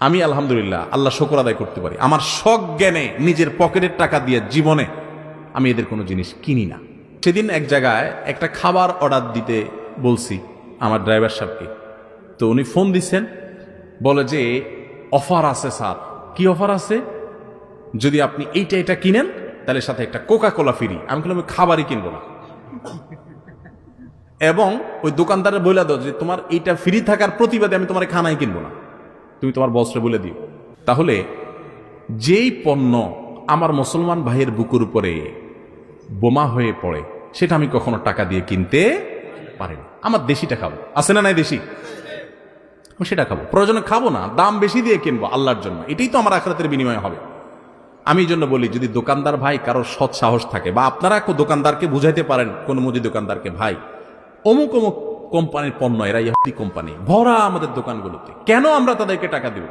আমি আলহামদুলিল্লাহ আল্লাহ শুকর আদায় করতে পারি, আমার সজ্ঞানে নিজের পকেটের টাকা দিয়ে জীবনে আমি এদের কোনো জিনিস কিনি না। সেদিন এক জায়গায় একটা খাবার অর্ডার দিতে বলছি আমার ড্রাইভার সাহেবকে, তো উনি ফোন দিচ্ছেন, বলে যে অফার আছে স্যার। কি অফার আছে? যদি আপনি এইটা কিনেন তাহলে সাথে একটা কোকা কোলা ফ্রি। আমি বললাম খাবারই কিনবো না, এবং ওই দোকানদারের বলে দাও যে তোমার এইটা ফ্রি থাকার প্রতিবাদে আমি তোমার খানাই কিনবো না, তুমি তোমার বসরে বলে দিও। তাহলে যেই পণ্য আমার মুসলমান ভাইয়ের বুকের উপরে বোমা হয়ে পড়ে সেটা আমি কখনো টাকা দিয়ে কিনতে পারি না। আমার দেশিটা খাবো, আছে না নাই দেশি, সেটা খাবো, প্রয়োজনে খাবো না, দাম বেশি দিয়ে কিনবো আল্লাহর জন্য, এটাই তো আমার আখিরাতের বিনিময় হবে। আমি এই জন্য বলি, যদি দোকানদার ভাই কারোর সৎ সাহস থাকে, বা আপনারা দোকানদারকে বুঝাইতে পারেন কোন মুদি দোকানদারকে, ভাই অমুক অমুক কোম্পানির পণ্য, এরা ইহুদি কোম্পানি ভরা আমাদের দোকানগুলোতে, কেন আমরা তাদেরকে টাকা দিব?